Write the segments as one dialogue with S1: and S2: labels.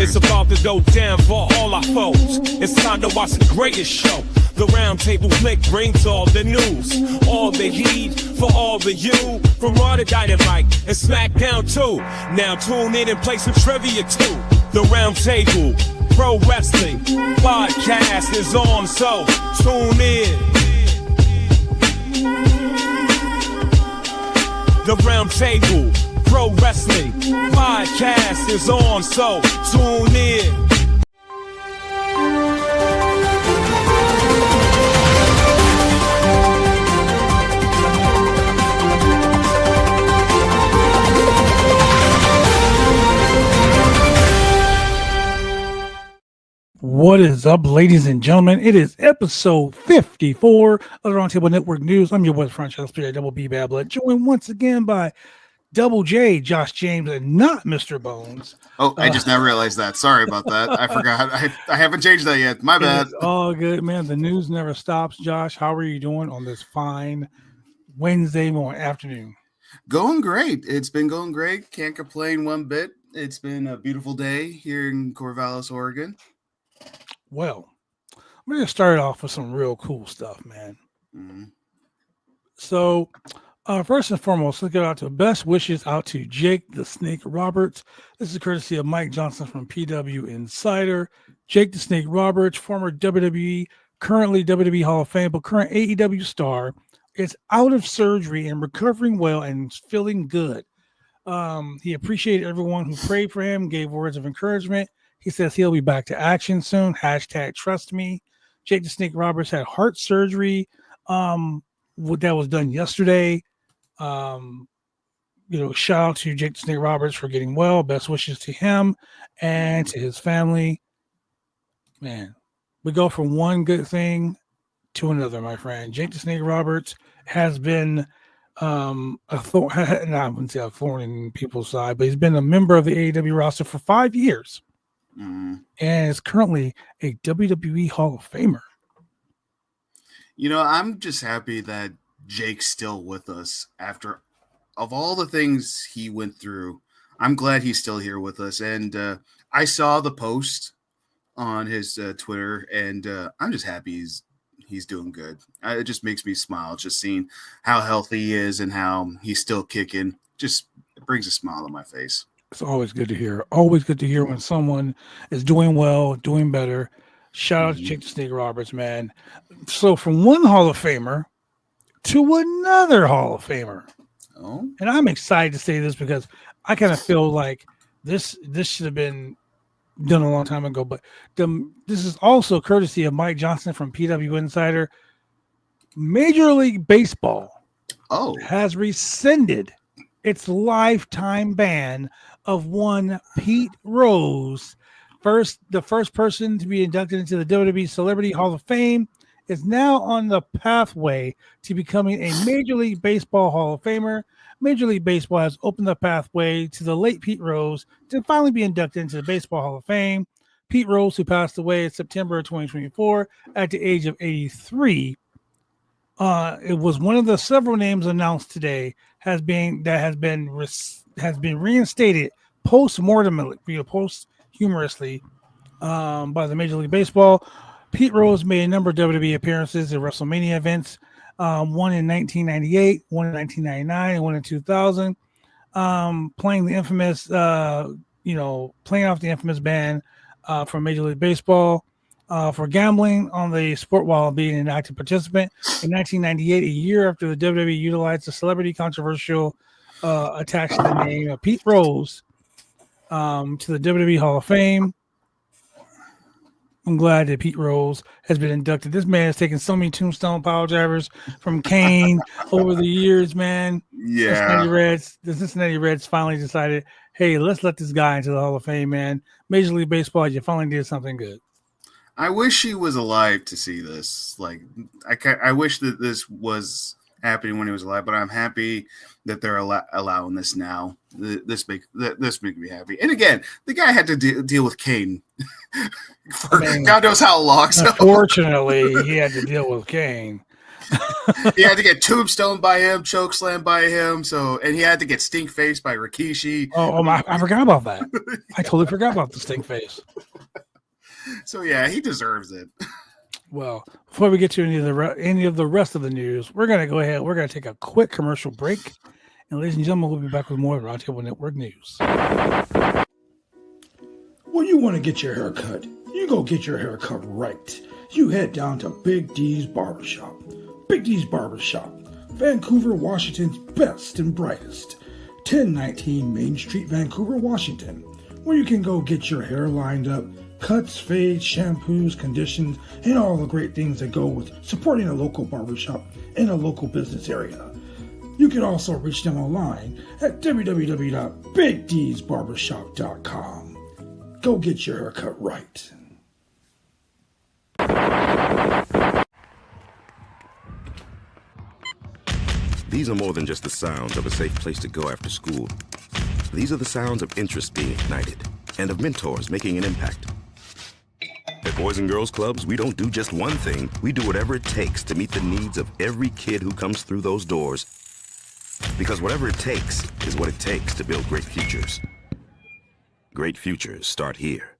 S1: It's about to go down for all our foes. It's time to watch the greatest show. The round table flick brings all the news, all the heat for all the you. From Raw to Dynamite and SmackDown too. Now tune in and play some trivia too. The round table pro wrestling podcast is on, so tune in. The round table pro wrestling podcast is on, so tune in.
S2: What is up, ladies and gentlemen? It is episode 54 of the Roundtable Network News. I'm your West franchise player, Double B Bablet, joined once again by Double J, Josh James, and not Mr. Bones.
S3: Oh, I just now realized that. Sorry about that. I forgot. I haven't changed that yet. My bad.
S2: It's all good, man. The news never stops. Josh, how are you doing on this fine Wednesday morning afternoon?
S3: Going great. It's been going great. Can't complain one bit. It's been a beautiful day here in Corvallis, Oregon.
S2: Well, I'm going to start off with some real cool stuff, man.
S3: Mm-hmm.
S2: So, first and foremost, let's get out to best wishes out to Jake the Snake Roberts. This is courtesy of Mike Johnson from PW Insider. Jake the Snake Roberts, former WWE, currently WWE Hall of Fame, but current AEW star, is out of surgery and recovering well and feeling good. He appreciated everyone who prayed for him, gave words of encouragement. He says he'll be back to action soon. # trust me. Jake the Snake Roberts had heart surgery that was done yesterday. Shout out to Jake the Snake Roberts for getting well. Best wishes to him and to his family. Man, we go from one good thing to another, my friend. Jake the Snake Roberts has been I wouldn't say a thorn in people's side, but he's been a member of the AEW roster for 5 years.
S3: Mm-hmm.
S2: And is currently a WWE Hall of Famer.
S3: You know, I'm just happy that Jake's still with us after of all the things he went through. I'm glad he's still here with us. And I saw the post on his Twitter, and I'm just happy he's doing good. It just makes me smile just seeing how healthy he is and how he's still kicking. Just brings a smile on my face.
S2: It's always good to hear. Always good to hear when someone is doing well, doing better. Shout out to Jake the Snake Roberts, man. So from one Hall of Famer to another Hall of Famer.
S3: Oh.
S2: And I'm excited to say this because I kind of feel like this should have been done a long time ago. But this is also courtesy of Mike Johnson from PW Insider. Major League Baseball has rescinded its lifetime ban of one Pete Rose. The first person to be inducted into the WWE Celebrity Hall of Fame is now on the pathway to becoming a Major League Baseball Hall of Famer. Major League Baseball has opened the pathway to the late Pete Rose to finally be inducted into the Baseball Hall of Fame. Pete Rose, who passed away in September of 2024 at the age of 83, it was one of the several names announced today has been reinstated posthumously by the Major League Baseball. Pete Rose made a number of WWE appearances in WrestleMania events, one in 1998, one in 1999, and one in 2000, playing off the infamous ban from Major League Baseball for gambling on the sport while being an active participant. In 1998, a year after the WWE utilized the celebrity controversial attached to the name of Pete Rose to the WWE Hall of Fame. I'm glad that Pete Rose has been inducted. This man has taken so many tombstone power drivers from Kane over the years, man.
S3: Yeah.
S2: The Cincinnati Reds finally decided, hey, let's let this guy into the Hall of Fame, man. Major League Baseball, you finally did something good.
S3: I wish he was alive to see this. Like, I wish that this was happening when he was alive, but I'm happy that they're allowing this now. This makes me happy. And again, the guy had to deal with Kane for God knows how long. So.
S2: Unfortunately, he had to deal with Kane.
S3: He had to get tombstone by him, chokeslam by him. And he had to get stink faced by Rikishi.
S2: I forgot about that. I totally forgot about the stink face.
S3: So yeah, he deserves it.
S2: Well, before we get to any of the rest of the news, we're gonna go ahead. We're gonna take a quick commercial break, and ladies and gentlemen, we'll be back with more Roundtable Network news.
S4: When you want to get your hair cut, you go get your hair cut right. You head down to Big D's Barbershop. Big D's Barbershop, Vancouver, Washington's best and brightest. 1019 Main Street, Vancouver, Washington, where you can go get your hair lined up, cuts, fades, shampoos, conditions, and all the great things that go with supporting a local barbershop in a local business area. You can also reach them online at www.bigdsbarbershop.com. Go get your haircut right.
S5: These are more than just the sounds of a safe place to go after school. These are the sounds of interest being ignited and of mentors making an impact. At Boys and Girls Clubs, we don't do just one thing. We do whatever it takes to meet the needs of every kid who comes through those doors. Because whatever it takes is what it takes to build great futures. Great futures start here.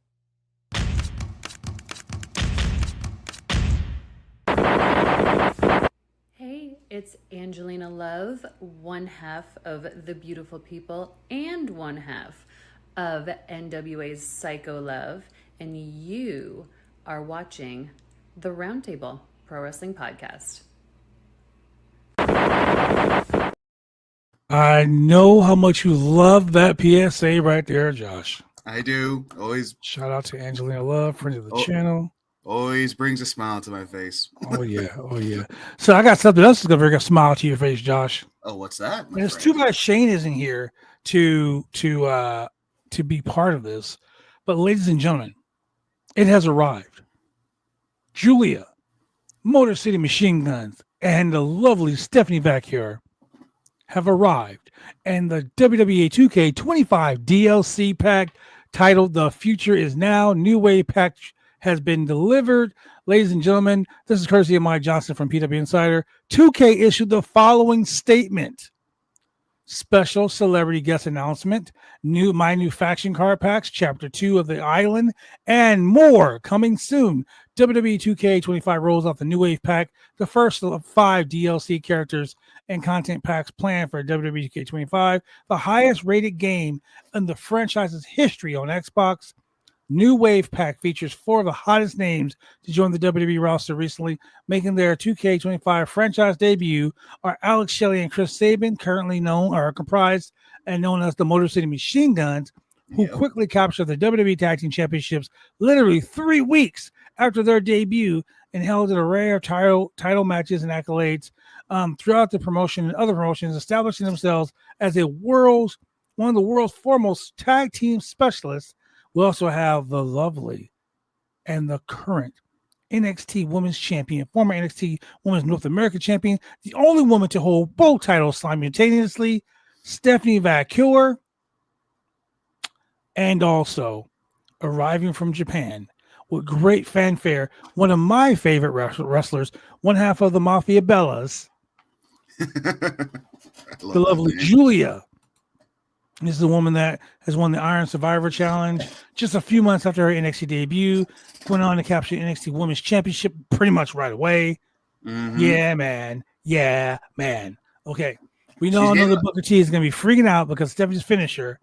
S6: Hey, it's Angelina Love, one half of The Beautiful People and one half of NWA's Psycho Love, and you are watching the Roundtable Pro Wrestling Podcast.
S2: I know how much you love that PSA right there, Josh.
S3: I do. Always.
S2: Shout out to Angelina Love, friend of the channel.
S3: Always brings a smile to my face.
S2: Oh yeah. So I got something else that's gonna bring a smile to your face, Josh.
S3: Oh, what's that?
S2: And it's too bad Shane isn't here to be part of this. But ladies and gentlemen, it has arrived. Julia, Motor City Machine Guns, and the lovely Stephanie back here have arrived. And the WWE 2K25 DLC pack titled The Future Is Now, New Wave pack has been delivered. Ladies and gentlemen, this is courtesy of Mike Johnson from PW Insider. 2K issued the following statement. Special celebrity guest announcement, my new faction card packs, chapter 2 of the island, and more coming soon. WWE 2K25 rolls out the New Wave pack, the first of 5 DLC characters and content packs planned for WWE 2K25, the highest rated game in the franchise's history on Xbox. New Wave pack features 4 of the hottest names to join the WWE roster recently, making their 2K25 franchise debut are Alex Shelley and Chris Sabin, currently comprised and known as the Motor City Machine Guns, who quickly captured the WWE Tag Team Championships literally 3 weeks after their debut and held an array of title matches and accolades throughout the promotion and other promotions, establishing themselves as one of the world's foremost tag team specialists. We also have the lovely and the current NXT Women's Champion, former NXT Women's North American Champion, the only woman to hold both titles simultaneously, Stephanie Vacuer, and also arriving from Japan with great fanfare, one of my favorite wrestlers, one half of the Mafia Bellas, the lovely Julia. This is the woman that has won the Iron Survivor Challenge just a few months after her NXT debut. Went on to capture the NXT Women's Championship pretty much right away. Mm-hmm. Yeah, man. Okay. We know that Booker T is going to be freaking out because Stephanie's finisher,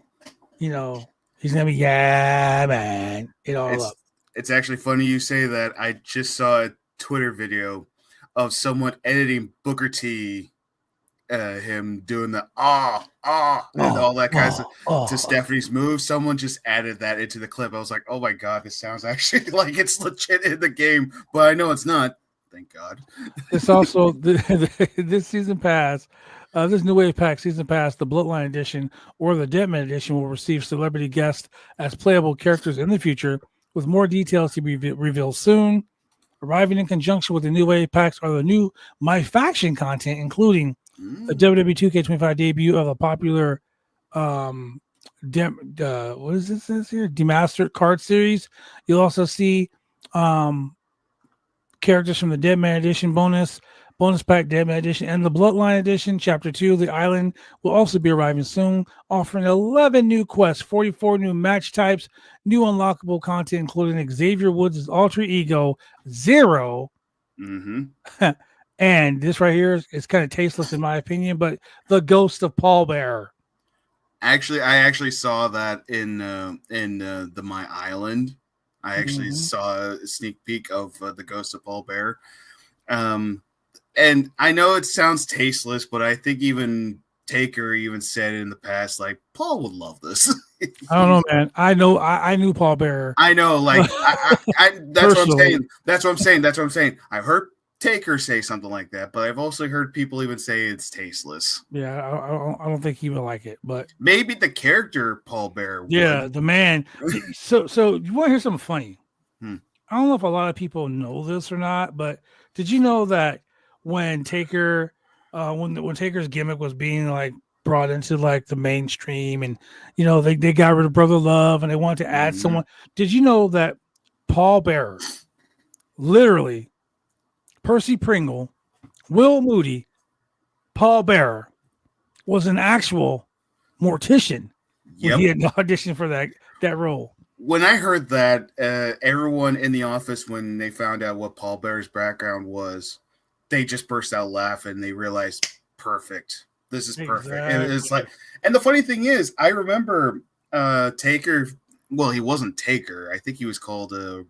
S2: he's going to be, yeah, man.
S3: It's actually funny you say that. I just saw a Twitter video of someone editing Booker T, him doing the and all that kind of stuff to Stephanie's move. Someone just added that into the clip. I was like, oh my god, this sounds actually like it's legit in the game, but I know it's not. Thank God.
S2: It's also this season pass, this New Wave pack season pass, the Bloodline edition or the Deadman edition will receive celebrity guests as playable characters in the future, with more details to be revealed soon. Arriving in conjunction with the New Wave packs are the new My Faction content, including the WWE 2K25 debut of a popular what is this here? Demastered card series. You'll also see characters from the Deadman Edition bonus bonus pack Deadman Edition, and the Bloodline Edition. Chapter 2 of the Island will also be arriving soon, offering 11 new quests, 44 new match types, new unlockable content, including Xavier Woods' alter ego, Zero.
S3: Mm-hmm.
S2: And this right here is kind of tasteless in my opinion, but the ghost of Paul Bearer.
S3: Actually, I actually saw that in the My Island. I actually saw a sneak peek of the ghost of Paul Bearer. And I know it sounds tasteless, but I think even Taker even said it in the past, like, Paul would love this.
S2: I don't know, man. I knew Paul Bearer.
S3: I know, like, that's what I'm saying. That's what I'm saying. I've heard Taker say something like that, but I've also heard people even say it's tasteless.
S2: Yeah, I don't think he would like it, but
S3: maybe the character Paul Bearer would.
S2: Yeah, the man. So you want to hear something funny? I don't know if a lot of people know this or not, but did you know that when Taker, when Taker's gimmick was being like brought into like the mainstream, and they got rid of Brother Love and they wanted to add someone? Did you know that Paul Bearer, literally, Percy Pringle, Will Moody, Paul Bearer, was an actual mortician when he had auditioned for that role?
S3: When I heard that, everyone in the office, when they found out what Paul Bearer's background was, they just burst out laughing. They realized, perfect. This is perfect. And it's like, and the funny thing is, I remember Taker. Well, he wasn't Taker. I think he was called the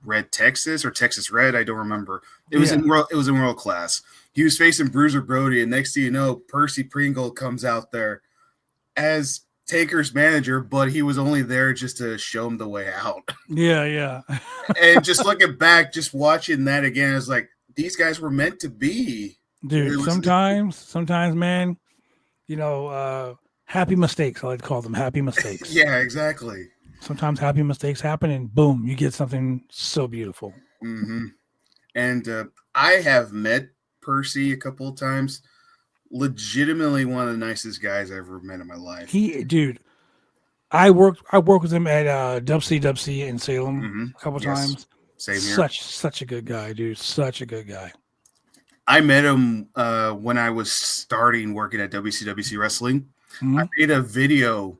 S3: Red Texas or Texas Red. I don't remember. It was in World Class. He was facing Bruiser Brody, and next thing you know, Percy Pringle comes out there as Taker's manager, but he was only there just to show him the way out. Yeah. And just looking back, just watching that again, it's like, these guys were meant to be.
S2: Dude, sometimes, man, happy mistakes. I like to call them happy mistakes.
S3: Yeah, exactly.
S2: Sometimes happy mistakes happen, and boom, you get something so beautiful.
S3: Mm-hmm. And I have met Percy a couple of times. Legitimately one of the nicest guys I ever met in my life.
S2: I worked with him at WC in Salem a couple times.
S3: Same here.
S2: Such a good guy, dude. Such a good guy.
S3: I met him when I was starting working at WCWC Wrestling. I made a video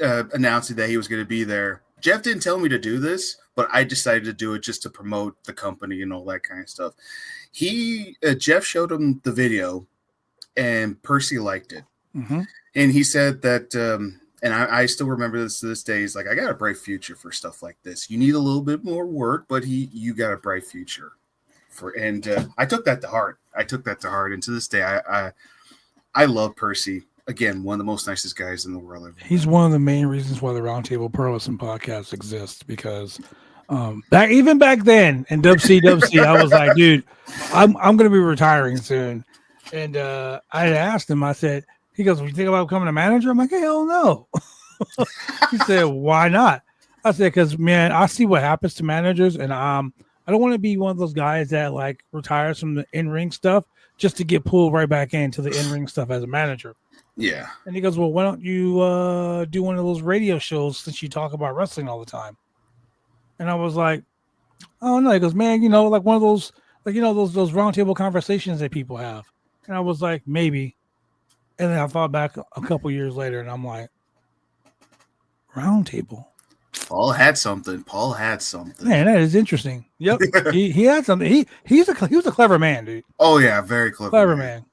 S3: announcing that he was going to be there. Jeff didn't tell me to do this, but I decided to do it just to promote the company and all that kind of stuff. Jeff showed him the video, and Percy liked it. And he said that, and I still remember this to this day, he's like, I got a bright future for stuff like this. You need a little bit more work, but you got a bright future. And I took that to heart. And to this day, I love Percy. Again, one of the most nicest guys in the world.
S2: He's one of the main reasons why the Roundtable Pro Wrestling podcast exists, because back then in WCWC, I was like, dude, I'm going to be retiring soon. And I asked him, he goes, "You think about becoming a manager?" I'm like, hell no. He said, "Why not?" I said, "Because, man, I see what happens to managers, and I don't want to be one of those guys that like retires from the in-ring stuff just to get pulled right back into the in-ring stuff as a manager."
S3: Yeah.
S2: And he goes, "Well, why don't you do one of those radio shows since you talk about wrestling all the time?" And I was like, "Oh no." He goes, "Man, like one of those, like, those roundtable conversations that people have." And I was like, "Maybe." And then I thought back a couple years later, and I'm like, roundtable.
S3: Paul had something.
S2: Man, that is interesting. Yep, he had something. He was a clever man, dude.
S3: Oh yeah, very clever man.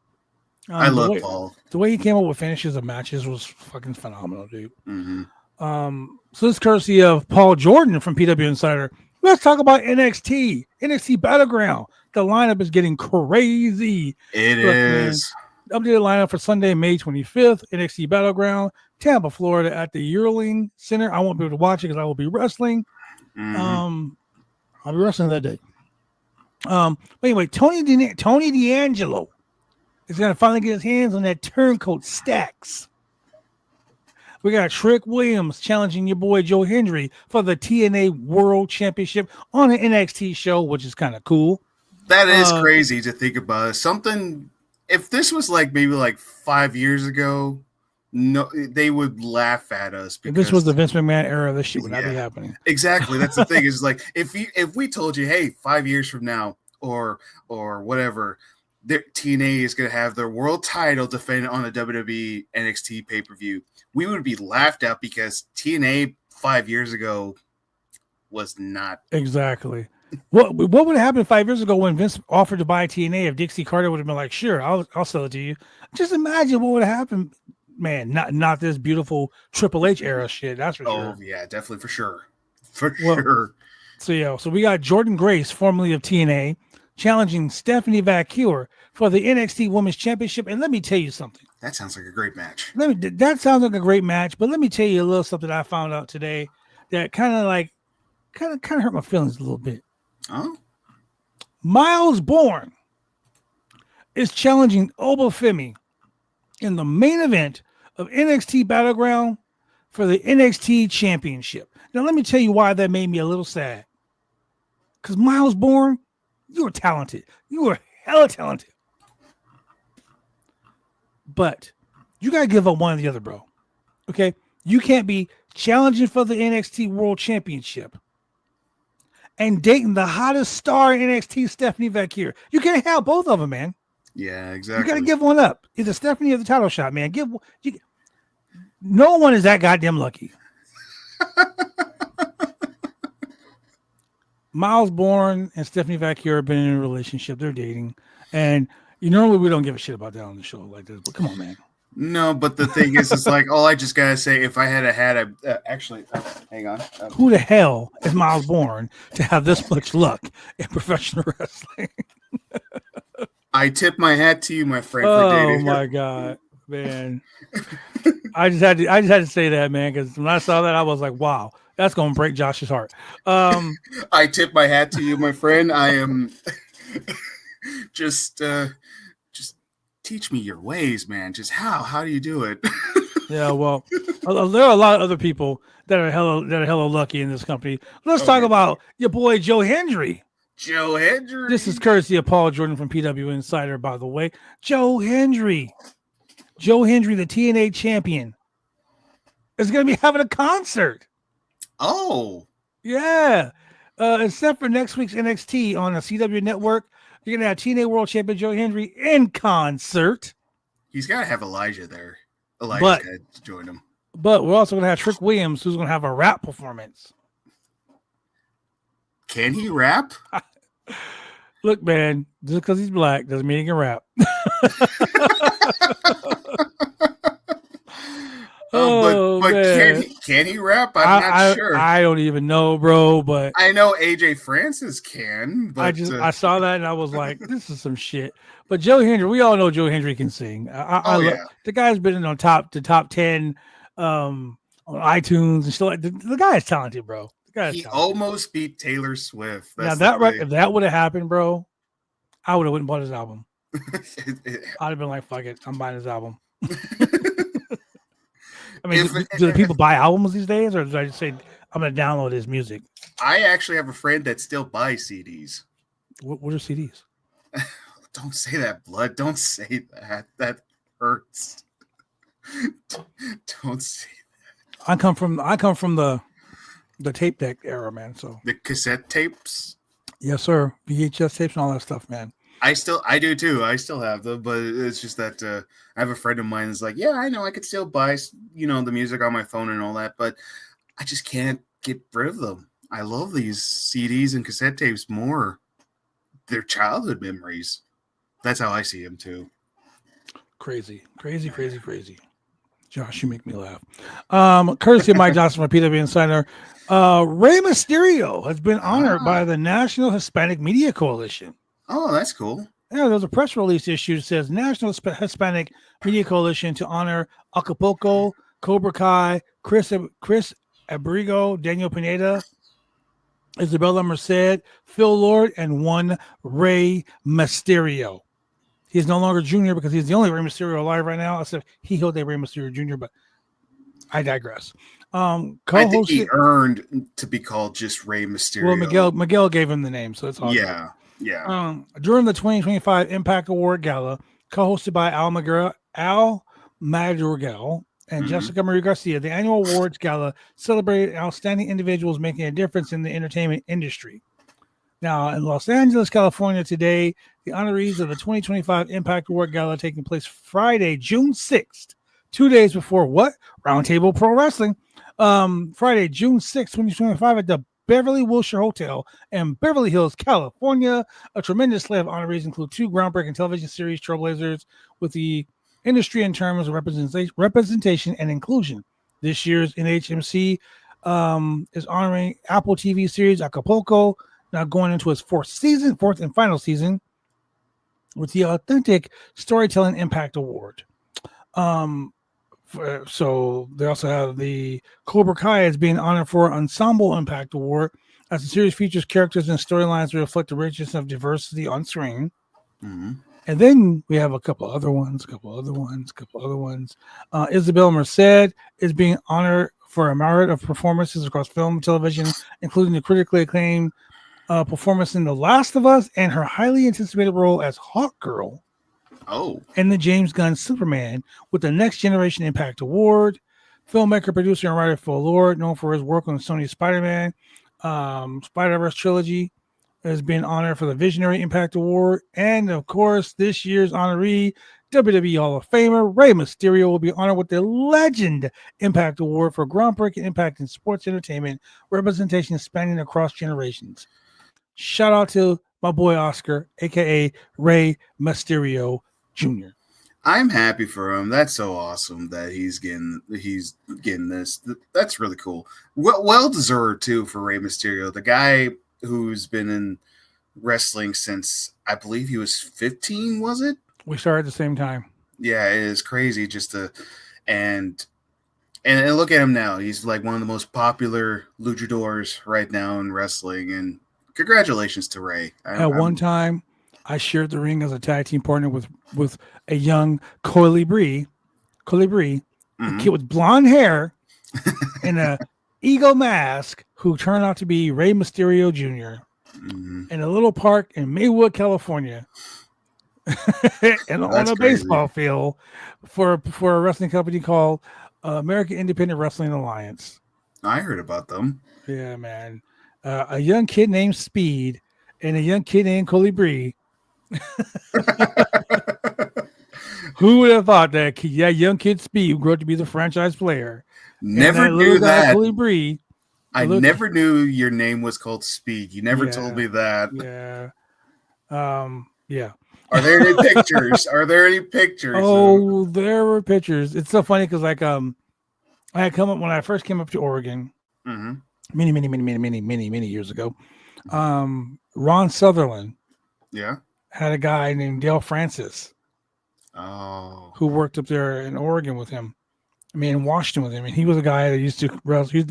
S3: I love Paul.
S2: The way he came up with finishes of matches was fucking phenomenal, dude. So this is courtesy of Paul Jordan from PW Insider. Let's talk about NXT Battleground. The lineup is getting crazy.
S3: It is.
S2: Updated lineup for Sunday, May 25th, NXT Battleground, Tampa, Florida, at the Yearling Center. I won't be able to watch it because I will be wrestling. I'll be wrestling that day. But anyway, Tony D'Angelo is going to finally get his hands on that turncoat Stacks. We got Trick Williams challenging your boy Joe Hendry for the TNA World Championship on an NXT show, which is kind of cool.
S3: That is crazy to think about. Something, if this was maybe 5 years ago, no, they would laugh at us.
S2: If this was the Vince McMahon era, this shit would not be happening.
S3: Exactly. That's the thing. Is if we told you, hey, 5 years from now, or whatever, TNA is going to have their world title defended on a WWE NXT pay-per-view, we would be laughed at because TNA 5 years ago was not.
S2: Exactly. What would have happened 5 years ago when Vince offered to buy TNA if Dixie Carter would have been like, sure, I'll sell it to you. Just imagine what would have happened. Man, not this beautiful Triple H era shit. That's for sure.
S3: Oh, yeah, definitely for sure. Sure.
S2: So we got Jordan Grace, formerly of TNA, challenging Stephanie Vaquer for the NXT Women's Championship. And let me tell you something.
S3: That sounds like a great match.
S2: That sounds like a great match, but let me tell you a little something I found out today that kind of hurt my feelings a little bit.
S3: Oh?
S2: Miles Bourne is challenging Obafemi in the main event of NXT Battleground for the NXT Championship. Now, let me tell you why that made me a little sad. Because Miles Bourne, you are talented. You are hella talented. But you got to give up one or the other, bro. Okay? You can't be challenging for the NXT World Championship and dating the hottest star in NXT, Stephanie Vaquer. You can't have both of them, man.
S3: Yeah, exactly.
S2: You got to give one up. Either Stephanie or the title shot, man. No one is that goddamn lucky. Miles Bourne and Stephanie Vaquer have been in a relationship. They're dating. And normally we don't give a shit about that on the show like this. But come on, man.
S3: No, but the thing is, it's like, all I just got to say, if I had actually, hang on.
S2: Who the hell is Miles Bourne to have this much luck in professional wrestling?
S3: I tip my hat to you, my friend.
S2: Oh
S3: for dating
S2: my God, man! I just had to say that, man, because when I saw that, I was like, "Wow, that's gonna break Josh's heart."
S3: I tip my hat to you, my friend. I am just teach me your ways, man. Just how do you do it?
S2: Yeah, well, there are a lot of other people that are hella lucky in this company. Let's talk about your boy Joe Hendry.
S3: Joe Hendry.
S2: This is courtesy of Paul Jordan from PW Insider, by the way. Joe Hendry, the TNA champion, is going to be having a concert.
S3: Oh.
S2: Yeah. Except for next week's NXT on the CW network, you're going to have TNA World Champion Joe Hendry in concert.
S3: He's got to have Elijah there. Elijah's got to join him.
S2: But we're also going to have Trick Williams, who's going to have a rap performance.
S3: Can he rap?
S2: Look, man, just because he's black doesn't mean he can rap.
S3: But can he rap? I'm not sure.
S2: I don't even know, bro. But
S3: I know AJ Francis can. But
S2: I saw that and I was like, this is some shit. But Joe Hendry, we all know Joe Hendry can sing. The guy's been in the top 10 on iTunes and stuff. The guy is talented, bro.
S3: He almost beat Taylor Swift.
S2: If that would have happened, bro, I would have went and bought his album. I'd have been like, fuck it, I'm buying his album. I mean, do the people buy albums these days, or did I just say I'm going to download his music?
S3: I actually have a friend that still buys CDs.
S2: What are CDs?
S3: Don't say that, Blood. Don't say that. That hurts. Don't say that.
S2: I come from the tape deck era, man. So
S3: the cassette tapes.
S2: Yes, sir. VHS tapes and all that stuff, man.
S3: I do too. I still have them, but it's just that I have a friend of mine that's like, yeah, I know I could still buy, the music on my phone and all that, but I just can't get rid of them. I love these CDs and cassette tapes more. They're childhood memories. That's how I see them too. Crazy.
S2: Josh, you make me laugh. Courtesy of Mike Johnson from PW Insider, Rey Mysterio has been honored by the National Hispanic Media Coalition.
S3: Oh, that's cool.
S2: Yeah, there's a press release issue that says National Hispanic Media Coalition to honor Acapulco, Cobra Kai, Chris Abrigo, Daniel Pineda, Isabella Merced, Phil Lord, and one Rey Mysterio. He's no longer junior because he's the only Rey Mysterio alive right now. Except he held a Rey Mysterio Jr., but I digress.
S3: I think he earned to be called just Rey Mysterio.
S2: Well, Miguel gave him the name, so it's all
S3: good. Yeah.
S2: During the 2025 Impact Award Gala, co-hosted by Al Madrigal and Jessica Marie Garcia, the annual awards gala celebrated outstanding individuals making a difference in the entertainment industry. Now, in Los Angeles, California today, the honorees of the 2025 Impact Award Gala taking place Friday, June 6th, 2 days before what? Roundtable Pro Wrestling. Friday, June 6th, 2025 at the Beverly Wilshire Hotel in Beverly Hills, California. A tremendous slate of honorees include 2 groundbreaking television series trailblazers with the industry in terms of representation and inclusion. This year's NHMC is honoring Apple TV series Acapulco, now going into its fourth and final season, with the Authentic Storytelling Impact Award. So they also have the Cobra Kai as being honored for Ensemble Impact Award, as the series features characters and storylines that reflect the richness of diversity on screen.
S3: Mm-hmm.
S2: And then we have a couple other ones. Isabel Merced is being honored for a merit of performances across film and television, including the critically acclaimed performance in The Last of Us and her highly anticipated role as Hawkgirl in the James Gunn Superman, with the Next Generation Impact Award. Filmmaker, producer, and writer Phil Lord, known for his work on Sony's Spider-Man Spider-Verse trilogy, has been honored for the Visionary Impact Award. And of course, this year's honoree, WWE Hall of Famer Rey Mysterio, will be honored with the Legend Impact Award for groundbreaking impact in sports entertainment representation spanning across generations. Shout out to my boy Oscar, aka Rey Mysterio Jr.
S3: I'm happy for him. That's so awesome that he's getting this. That's really cool. Well deserved too for Rey Mysterio, the guy who's been in wrestling since I believe he was 15. Was it?
S2: We started at the same time.
S3: Yeah, it is crazy just to and look at him now. He's like one of the most popular luchadors right now in wrestling. And congratulations to Rey.
S2: One time, I shared the ring as a tag team partner with a young Colibri, a kid with blonde hair and a eagle mask, who turned out to be Rey Mysterio Jr. In a little park in Maywood, California, and on a baseball field for a wrestling company called American Independent Wrestling Alliance.
S3: I heard about them.
S2: Yeah, man. A young kid named Speed and a young kid named Colibri. Who would have thought that young kid Speed grew up to be the franchise player?
S3: Never knew that.
S2: Colibri,
S3: I never knew your name was called Speed. You never told me that.
S2: Yeah. Yeah.
S3: Are there any pictures? Oh,
S2: there were pictures. It's so funny because I had come up when I first came up to Oregon many years ago. Ron Sutherland had a guy named Dale Francis who worked up there in Oregon with him. In Washington with him. And he was a guy that used to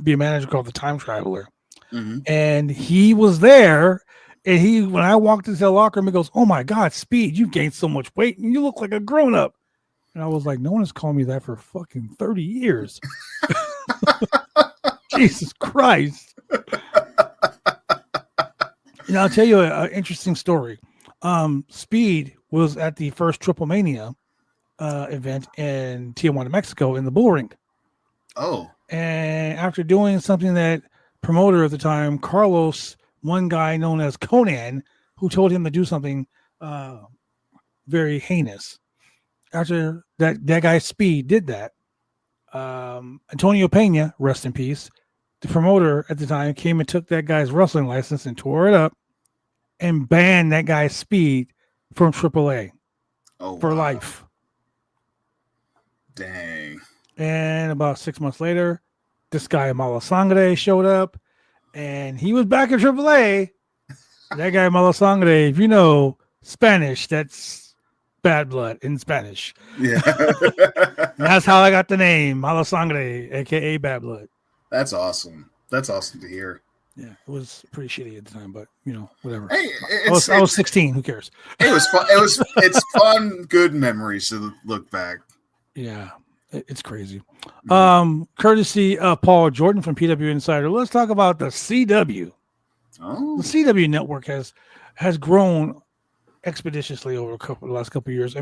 S2: be a manager called the Time Traveler. And he was there. And when I walked into the locker room, he goes, "Oh my God, Speed, you've gained so much weight and you look like a grown up." And I was like, no one has called me that for fucking 30 years. Jesus Christ. And I'll tell you an interesting story. Speed was at the first Triple Mania event in Tijuana, Mexico, in the Bull Ring. And after doing something that promoter at the time, Carlos, one guy known as Conan, who told him to do something very heinous. After that guy Speed did that, Antonio Pena, rest in peace, the promoter at the time, came and took that guy's wrestling license and tore it up and banned that guy Speed from AAA for life.
S3: Dang.
S2: And about 6 months later, this guy Malasangre showed up, and he was back in AAA. That guy Malasangre, if you know Spanish, that's bad blood in Spanish.
S3: Yeah.
S2: That's how I got the name Malasangre, aka bad blood.
S3: That's awesome. That's awesome to hear.
S2: Yeah, it was pretty shitty at the time, but whatever.
S3: Hey,
S2: I was 16. Who cares?
S3: It was fun. It's fun, good memories to look back.
S2: Yeah, it's crazy. Courtesy of Paul Jordan from PW Insider. Let's talk about the CW. The CW network has grown expeditiously over the last couple of years.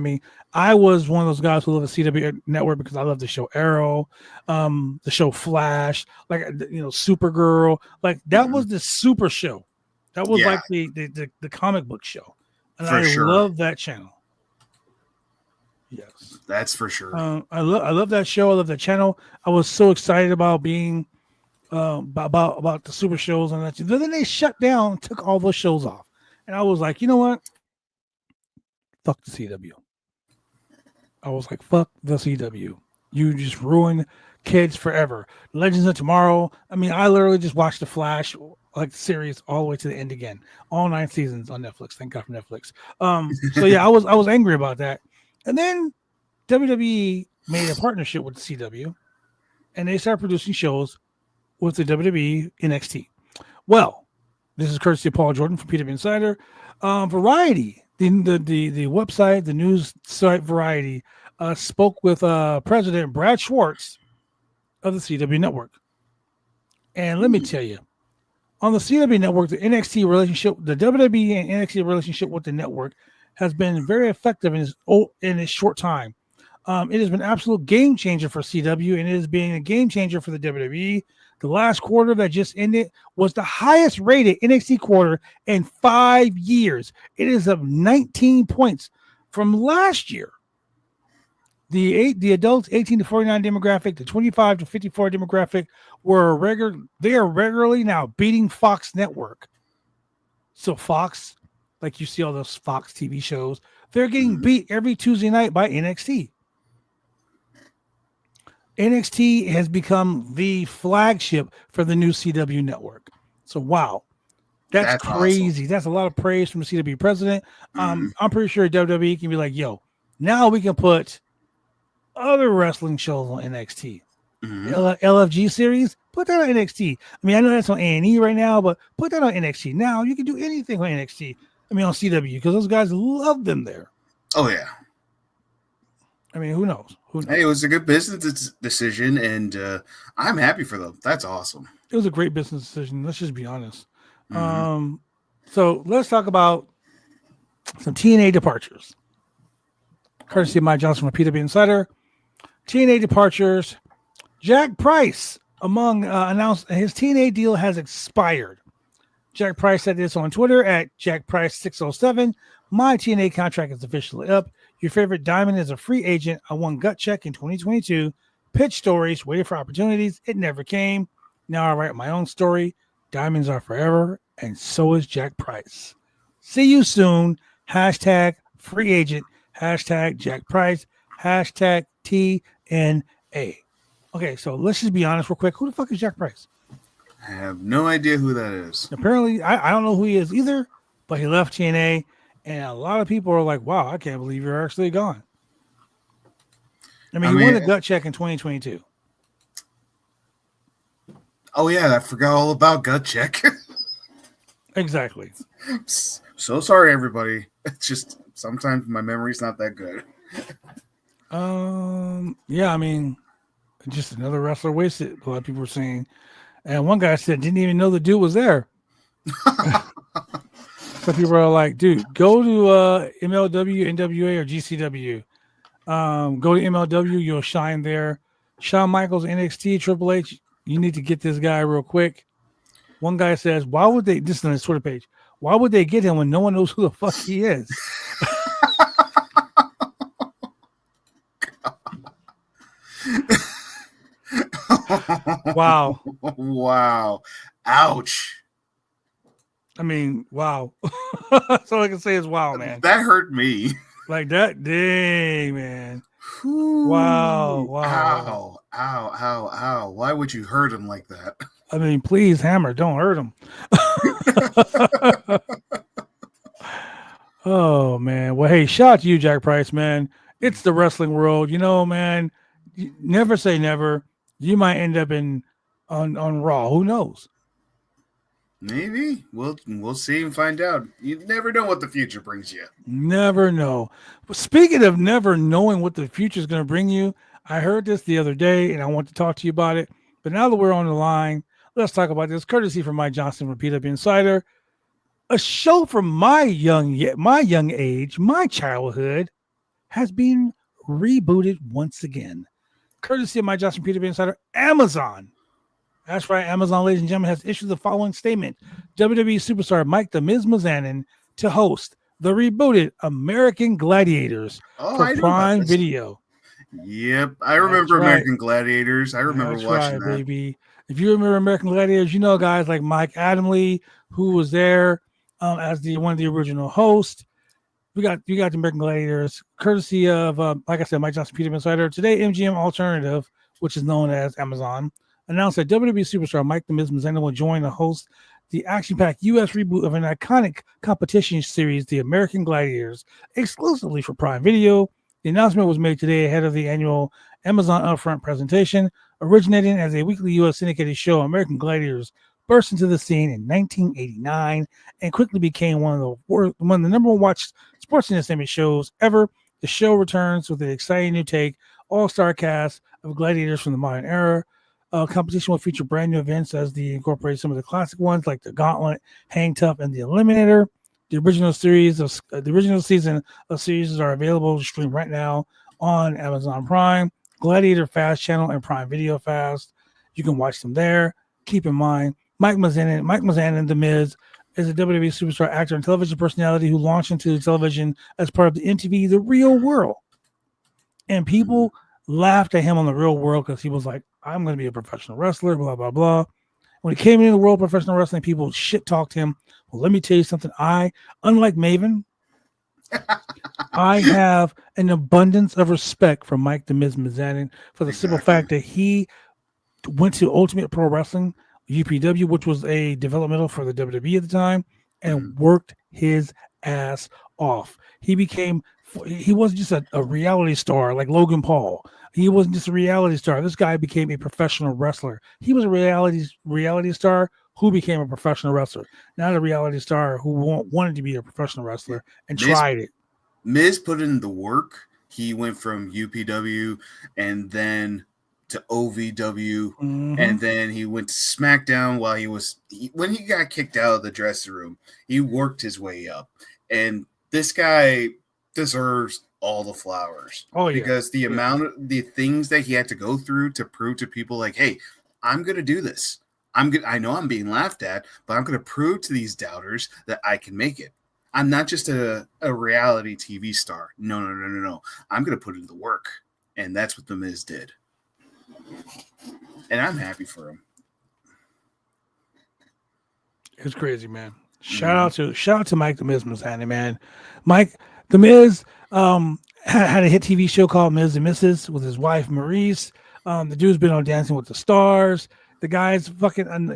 S2: I was one of those guys who love the CW network because I love the show Arrow, the show Flash, Supergirl. Like that was the super show. That was
S3: Yeah.
S2: like the comic book show, and
S3: For
S2: I
S3: sure.
S2: love that channel. Yes,
S3: That's for sure.
S2: I love that show. I love that channel. I was so excited about being about the super shows and that. Then they shut down, took all those shows off, and I was like, you know what? Fuck the CW. I was like, fuck the CW. You just ruin kids forever. Legends of Tomorrow. I mean, I literally just watched the Flash like series all the way to the end again. All 9 seasons on Netflix. Thank God for Netflix. So yeah, I was angry about that. And then WWE made a partnership with the CW, and they started producing shows with the WWE NXT. Well, this is courtesy of Paul Jordan from PW Insider. Variety, the website, the news site Variety, spoke with President Brad Schwartz of the CW Network. And let me tell you, on the CW Network, the NXT relationship, the WWE and NXT relationship with the network has been very effective in its short time. It has been an absolute game changer for CW, and it is being a game changer for the WWE. The last quarter that just ended was the highest rated NXT quarter in 5 years. It is up 19 points from last year. The adults 18 to 49 demographic, the 25 to 54 demographic they are regularly now beating Fox Network. So Fox, like you see all those Fox TV shows, they're getting beat every Tuesday night by NXT. NXT has become the flagship for the new CW network. So wow, that's crazy. Awesome. That's a lot of praise from the CW president. I'm pretty sure WWE can be like, yo, now we can put other wrestling shows on NXT. LFG series, put that on NXT. I mean, I know that's on A&E right now, but put that on NXT. Now you can do anything on NXT. I mean, on CW, because those guys love them there.
S3: Oh, yeah.
S2: I mean, who knows?
S3: Hey, it was a good business decision, and I'm happy for them. That's awesome.
S2: It was a great business decision. Let's just be honest. So let's talk about some TNA departures. Courtesy of Mike Johnson from PW Insider. TNA departures. Jack Price announced his TNA deal has expired. Jack Price said this on Twitter at JackPrice607. My TNA contract is officially up. Your favorite diamond is a free agent. I won Gut Check in 2022. Pitch stories, waited for opportunities. It never came. Now I write my own story. Diamonds are forever, and so is Jack Price. See you soon. Hashtag free agent. Hashtag Jack Price. Hashtag TNA. Okay, so let's just be honest real quick. Who the fuck is Jack Price?
S3: I have no idea who that is.
S2: Apparently, I don't know who he is either, but he left TNA, and a lot of people are like, wow, I can't believe you're actually gone. I mean, he won the Gut Check in 2022.
S3: Oh, yeah, I forgot all about Gut Check.
S2: Exactly.
S3: So sorry, everybody. It's just sometimes my memory's not that good.
S2: Yeah, I mean, just another wrestler wasted. A lot of people were saying, and one guy said didn't even know the dude was there. So people are like, dude, go to MLW, NWA, or GCW. Go to MLW, you'll shine there. Shawn Michaels, NXT, Triple H, you need to get this guy real quick. One guy says, why would they, this is on his Twitter page, why would they get him when no one knows who the fuck he is? Wow.
S3: Wow. Ouch.
S2: I mean, wow. That's all I can say is wow, man.
S3: That hurt me.
S2: Like that. Dang, man. Wow. Wow.
S3: Ow. Why would you hurt him like that?
S2: I mean, please, Hammer, don't hurt him. Oh, man. Well, hey, shout out to you, Jack Price, man. It's the wrestling world. You know, man, never say never. You might end up on Raw. Who knows?
S3: Maybe. We'll see and find out. You never know what the future brings you.
S2: Never know. But speaking of never knowing what the future is going to bring you, I heard this the other day, and I want to talk to you about it. But now that we're on the line, let's talk about this. Courtesy from Mike Johnson from PW Insider. A show from my young age, my childhood, has been rebooted once again. Courtesy of Mike Johnson from PW Insider. Amazon That's right. Amazon, ladies and gentlemen, has issued the following statement. WWE superstar Mike "The Miz" Mizanin to host the rebooted American Gladiators for
S3: I know about
S2: Prime
S3: this.
S2: Video.
S3: Yep, I
S2: That's
S3: remember
S2: right.
S3: American Gladiators. I remember
S2: That's
S3: watching
S2: right,
S3: that.
S2: baby. If you remember American Gladiators, you know guys like Mike Adamle, who was there as one of the original hosts. You got the American Gladiators, courtesy of, like I said, Mike Johnson, Peter Insider. Today, MGM Alternative, which is known as Amazon, announced that WWE superstar Mike "The Miz" Mizanin will join to host the action-packed U.S. reboot of an iconic competition series, The American Gladiators, exclusively for Prime Video. The announcement was made today ahead of the annual Amazon Upfront presentation. Originating as a weekly U.S. syndicated show, American Gladiators burst into the scene in 1989 and quickly became one of the number one watched sports entertainment shows ever. The show returns with an exciting new take, all-star cast of gladiators from the modern era. Competition will feature brand new events as they incorporate some of the classic ones like the Gauntlet, Hang Tough, and the Eliminator. The original season of series are available to stream right now on Amazon Prime, Gladiator Fast Channel, and Prime Video Fast. You can watch them there. Keep in mind, Mike Mizanin, The Miz, is a WWE superstar actor and television personality who launched into television as part of the MTV The Real World. And people laughed at him on The Real World because he was like, I'm going to be a professional wrestler, blah, blah, blah. When he came into the world of professional wrestling, people shit talked him. Well, let me tell you something. Unlike Maven, I have an abundance of respect for Mike "The Miz" Mizanin for the simple fact that he went to Ultimate Pro Wrestling, UPW, which was a developmental for the WWE at the time, and worked his ass off. He wasn't just a reality star like Logan Paul. He wasn't just a reality star. This guy became a professional wrestler. He was a reality star who became a professional wrestler, not a reality star who wanted to be a professional wrestler and tried it.
S3: Miz put in the work. He went from UPW and then to OVW, and then he went to SmackDown while when he got kicked out of the dressing room, he worked his way up. And this guy deserves all the flowers. Because the amount of the things that he had to go through to prove to people like, hey, I'm going to do this. I know I'm being laughed at, but I'm going to prove to these doubters that I can make it. I'm not just a reality TV star. No. I'm going to put in the work. And that's what The Miz did. And I'm happy for him.
S2: It's crazy, man. Shout out to Mike "The Miz" Mizanin, man. Mike "The Miz" had a hit TV show called Miz and Mrs. with his wife Maurice. The dude's been on Dancing with the Stars. The guy's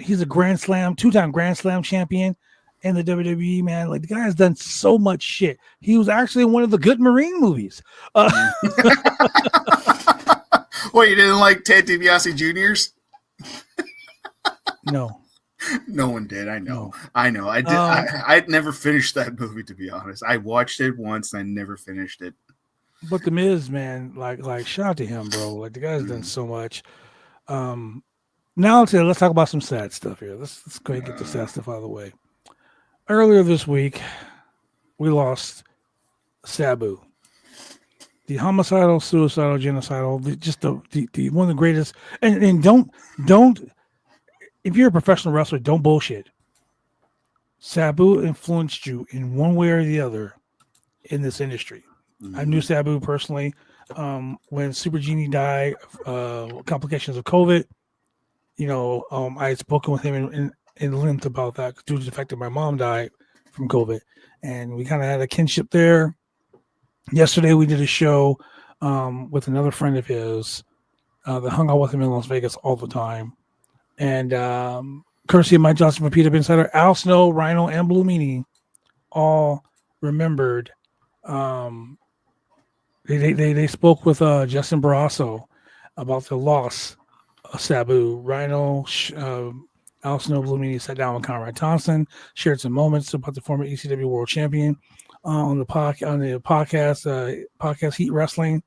S2: he's a two-time Grand Slam champion in the WWE, man. Like, the guy has done so much shit. He was actually in one of the Good Marine movies.
S3: Well, you didn't like Ted DiBiase Jr.'s?
S2: No.
S3: No one did. I know.
S2: No.
S3: I know. I did. I'd never finished that movie, to be honest. I watched it once and I never finished it.
S2: But The Miz, man, like shout out to him, bro. Like, the guy's done so much. Now let's talk about some sad stuff here. Let's go ahead and get the sad stuff out of the way. Earlier this week, we lost Sabu. The homicidal, suicidal, genocidal, just the one of the greatest. And don't, if you're a professional wrestler, don't bullshit. Sabu influenced you in one way or the other in this industry. I knew Sabu personally when Super Genie died, complications of COVID. I had spoken with him in length about that due to the fact that my mom died from COVID, and we kind of had a kinship there. Yesterday, we did a show with another friend of his that hung out with him in Las Vegas all the time. And courtesy of Mike Johnson from PW Insider, Al Snow, Rhino, and Blue Meanie all remembered. They spoke with Justin Barrasso about the loss of Sabu. Rhino, Al Snow, Blue Meanie sat down with Conrad Thompson, shared some moments about the former ECW World Champion on the podcast Heat Wrestling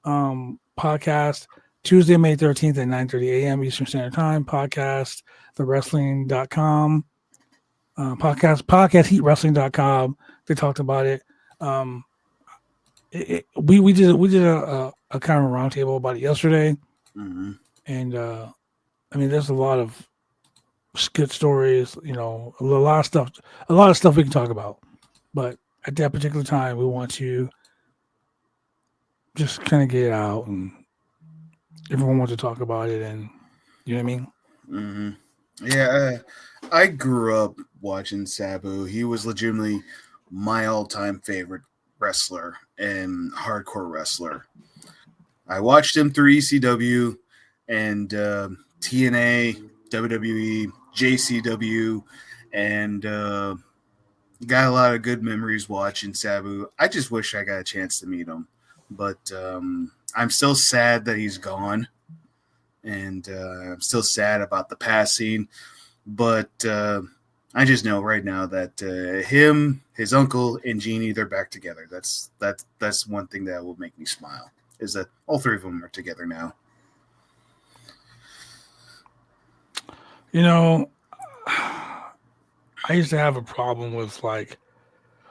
S2: podcast. Tuesday, May 13th at 9:30 a.m. Eastern Standard Time. Podcast, thewrestling.com. Podcast, heatwrestling.com. They talked about it. We did a kind of roundtable about it yesterday. And, there's a lot of good stories, you know, a lot of stuff we can talk about. But at that particular time, we want to just kind of get it out, and everyone wants to talk about it, and you know what I mean.
S3: Hmm. Yeah, I grew up watching Sabu. He was legitimately my all-time favorite wrestler and hardcore wrestler. I watched him through ECW and TNA, WWE, JCW, and got a lot of good memories watching Sabu. I just wish I got a chance to meet him, but I'm still sad that he's gone, and I'm still sad about the passing. But I just know right now that him, his uncle, and Jeannie, they're back together. That's one thing that will make me smile, is that all three of them are together now.
S2: You know, I used to have a problem with like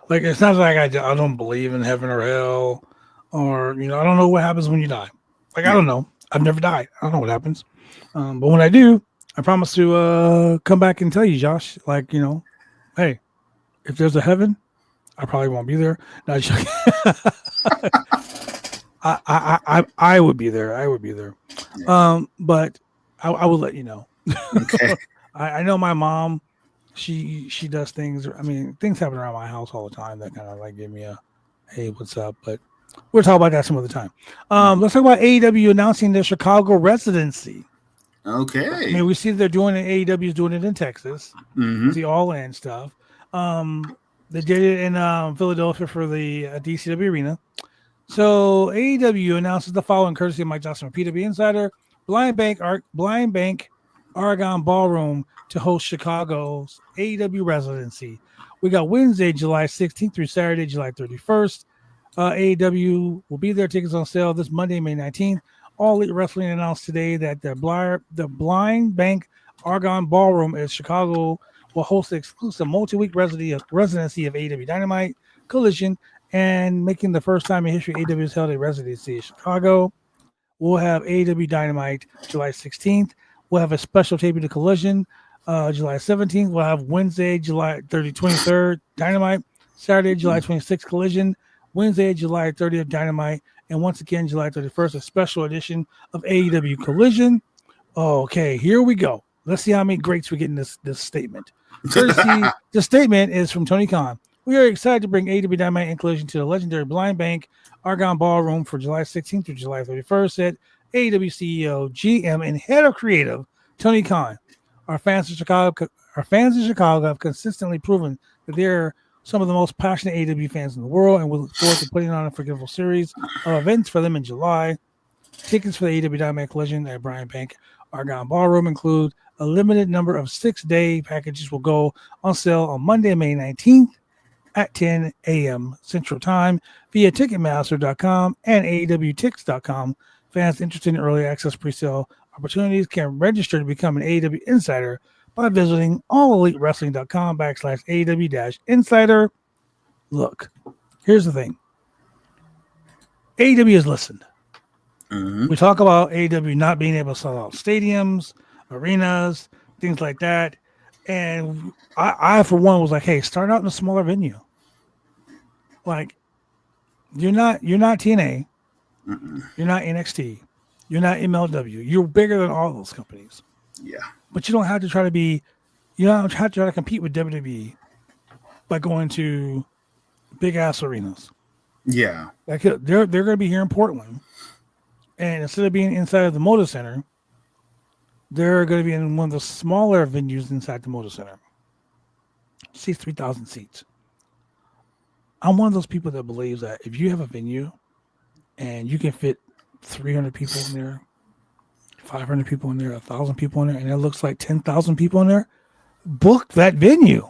S2: it's not like I don't believe in heaven or hell, or you know, I don't know what happens when you die. Like I don't know. I've never died. I don't know what happens. But when I do, I promise to come back and tell you, Josh. Like, you know, hey, if there's a heaven, I probably won't be there. No, I would be there. I would be there. But I will let you know.
S3: Okay.
S2: I know my mom. She does things. I mean, things happen around my house all the time that kind of like give me a, hey, what's up? But we'll talk about that some other time. Let's talk about AEW announcing their Chicago residency.
S3: Okay.
S2: I mean, we see they're doing it. AEW is doing it in Texas.
S3: Mm-hmm.
S2: The All In stuff. They did it in Philadelphia for the DCW Arena. So AEW announces the following, courtesy of Mike Johnson from PW Insider: Blind Bank Aragon Ballroom to host Chicago's AEW residency. We got Wednesday, July 16th through Saturday, July 31st. AEW will be there. Tickets on sale this Monday, May 19th. All Elite Wrestling announced today that the Blind Bank Argon Ballroom in Chicago will host the exclusive multi-week residency of AEW Dynamite, Collision, and making the first time in history AEW has held a residency in Chicago. We'll have AEW Dynamite July 16th. We'll have a special taping of Collision July 17th. We'll have Wednesday, July 23rd, Dynamite. Saturday, July 26th, Collision. Wednesday, July 30th, Dynamite. And once again, July 31st, a special edition of AEW Collision. Okay, here we go. Let's see how many greats we get in this statement. Courtesy, the statement is from Tony Khan. We are excited to bring AEW Dynamite and Collision to the legendary Blind Bank Argon Ballroom for July 16th through July 31st, said AEW CEO, GM, and head of creative Tony Khan. Our fans in Chicago have consistently proven that they're some of the most passionate AEW fans in the world, and we look forward to putting on a forgivable series of events for them in July. Tickets for the AEW Dynamite Collision at Blind Bank Argon Ballroom include a limited number of 6-day packages will go on sale on Monday, May 19th at 10 a.m. Central Time via Ticketmaster.com and AEWTix.com. Fans interested in early access pre-sale opportunities can register to become an AEW Insider by visiting allelitewrestling.com/AEW-Insider. Look, here's the thing. AEW has listened.
S3: Mm-hmm.
S2: We talk about AEW not being able to sell out stadiums, arenas, things like that. And I for one, was like, hey, start out in a smaller venue. Like, you're not TNA.
S3: Mm-mm.
S2: You're not NXT. You're not MLW. You're bigger than all those companies.
S3: Yeah.
S2: But you don't have to try to be, you don't have to try to compete with WWE by going to big ass arenas.
S3: Yeah.
S2: Like they're going to be here in Portland. And instead of being inside of the Motor Center, they're going to be in one of the smaller venues inside the Motor Center. Seats 3,000 seats. I'm one of those people that believes that if you have a venue and you can fit 300 people in there, 500 people in there, 1,000 people in there, and it looks like 10,000 people in there, book that venue.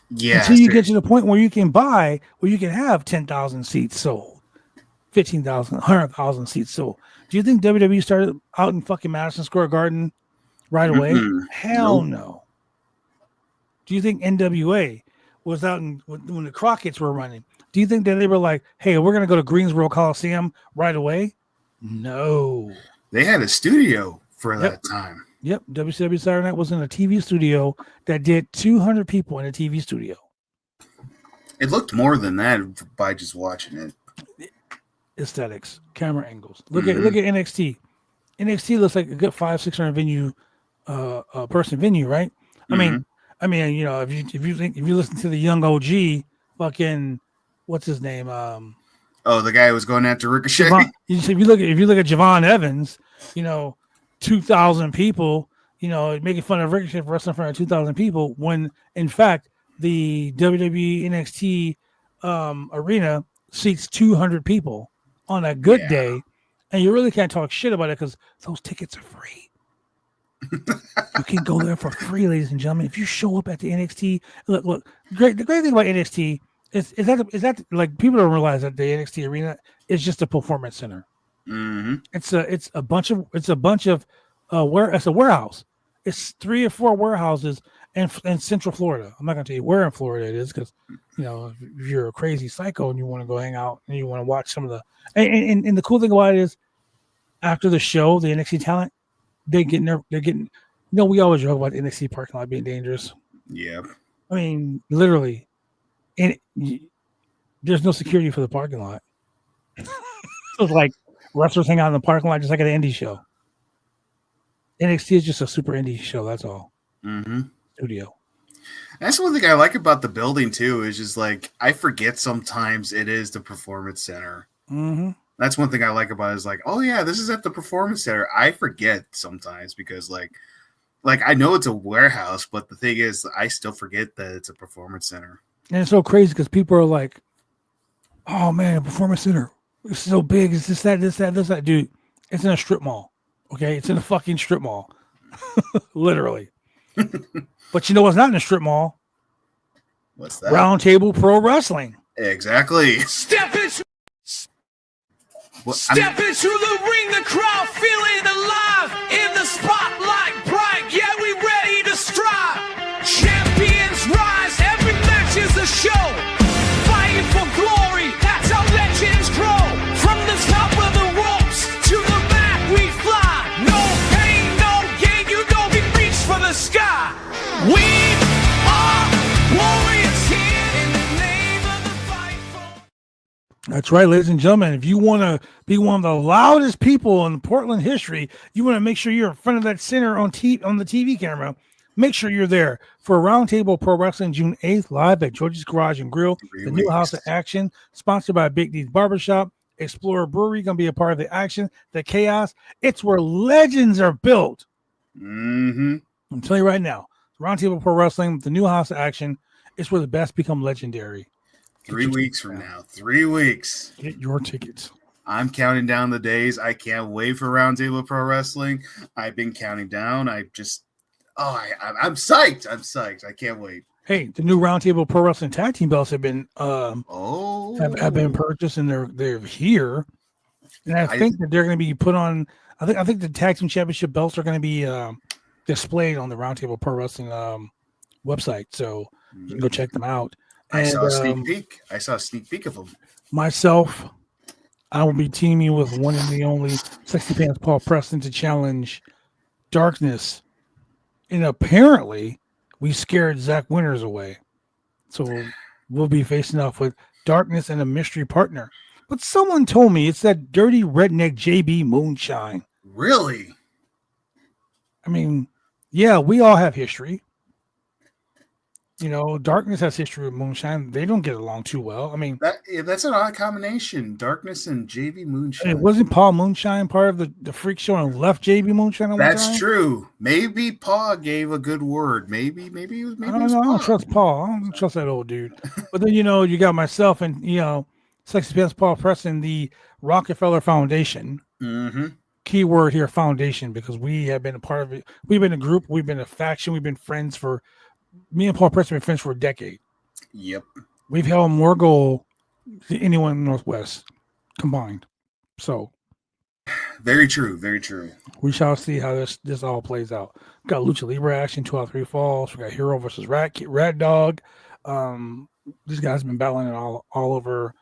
S3: Yeah.
S2: Until you get to the point where you can have 10,000 seats sold, 15,000, 100,000 seats sold. Do you think WWE started out in fucking Madison Square Garden right away?
S3: Mm-mm.
S2: Hell
S3: Nope.
S2: no. Do you think NWA was out when the Crockett's were running? Do you think that they were like, hey, we're going to go to Greensboro Coliseum right away? No.
S3: They had a studio for that time.
S2: Yep, WCW Saturday Night was in a TV studio that did 200 people in a TV studio.
S3: It looked more than that by just watching it.
S2: Aesthetics, camera angles. Look at NXT. NXT looks like a good 500-600 venue, person venue, right? I mean, you know, if you listen to the young OG, fucking, what's his name?
S3: The guy who was going after Ricochet.
S2: If you look at Javon Evans, you know, 2,000 people, you know, making fun of Ricochet for wrestling in front of 2,000 people, when in fact the WWE NXT arena seats 200 people on a good day, and you really can't talk shit about it because those tickets are free. You can go there for free, ladies and gentlemen. If you show up at the NXT, look, the great thing about NXT is that like people don't realize that the NXT arena is just a performance center.
S3: Mm-hmm.
S2: It's a bunch of it's a warehouse. It's 3 or 4 warehouses in Central Florida. I'm not gonna tell you where in Florida it is because you know if you're a crazy psycho and you want to go hang out and you want to watch some of the and the cool thing about it is after the show, the NXT talent they're getting you know, we always joke about the NXT parking lot being dangerous.
S3: Yeah.
S2: I mean, literally, there's no security for the parking lot. It's like wrestlers hang out in the parking lot just like at an indie show. NXT is just a super indie show. That's all.
S3: Mm-hmm.
S2: Studio.
S3: That's one thing I like about the building too. Is just like I forget sometimes it is the Performance Center.
S2: Mm-hmm.
S3: That's one thing I like about it is like, oh yeah, this is at the Performance Center. I forget sometimes because like I know it's a warehouse, but the thing is, I still forget that it's a Performance Center.
S2: And it's so crazy because people are like, "Oh man, a Performance Center, it's so big. It's this, that, dude. It's in a strip mall. Okay, it's in a fucking strip mall, literally. But you know what's not in a strip mall?
S3: What's that?
S2: Round Table Pro Wrestling.
S3: Exactly.
S1: Step into the ring, the crowd feeling alive. In the spotlight, bright, yeah, we ready to strive. Champions rise, every match is a show. Fighting for glory, that's how legends grow. From the top of the ropes to the mat we fly. No pain, no gain, you know we reach for the sky. We are warriors here in the name of the fight for...
S2: That's right, ladies and gentlemen. If you want to be one of the loudest people in Portland history, you want to make sure you're in front of that center on the TV camera. Make sure you're there for Roundtable Pro Wrestling June 8th, live at George's Garage and Grill, the new house of action, sponsored by Big D's Barbershop. Explorer Brewery going to be a part of the action, the chaos. It's where legends are built.
S3: Mm-hmm.
S2: I'm telling you right now, Roundtable Pro Wrestling, the new house of action, it's where the best become legendary.
S3: 3 weeks from now. 3 weeks.
S2: Get your tickets.
S3: I'm counting down the days. I can't wait for Roundtable Pro Wrestling. I've been counting down. I'm psyched. I'm psyched. I can't wait.
S2: Hey, the new Roundtable Pro Wrestling tag team belts have been have been purchased and they're here. And I think that they're going to be put on. I think the tag team championship belts are going to be displayed on the Roundtable Pro Wrestling website, so you can go check them out.
S3: I saw a sneak peek. I saw a sneak peek of them.
S2: Myself, I will be teaming with one and the only Sexy Pants Paul Preston to challenge Darkness. And apparently, we scared Zach Winters away. So we'll be facing off with Darkness and a mystery partner. But someone told me it's that dirty redneck JB Moonshine.
S3: Really?
S2: I mean, yeah, we all have history. You know, Darkness has history with Moonshine. They don't get along too well. I mean,
S3: that's an odd combination. Darkness and JB Moonshine.
S2: It wasn't Paul Moonshine part of the freak show and left JB Moonshine.
S3: That's true. Maybe Paul gave a good word. Maybe it was.
S2: I don't trust Paul. I don't trust that old dude. But then you got myself and Sexy Pants Paul Preston, the Rockefeller Foundation.
S3: Mm-hmm.
S2: Key word here, foundation, because we have been a part of it. We've been a group. We've been a faction. We've been friends for. Me and Paul Preston have been friends for a decade.
S3: Yep.
S2: We've held more gold than anyone in the Northwest combined. So.
S3: Very true. Very true.
S2: We shall see how this all plays out. We got Lucha Libre action, 2 out of 3 falls. We got Hero versus Rat Dog. These guys have been battling it all over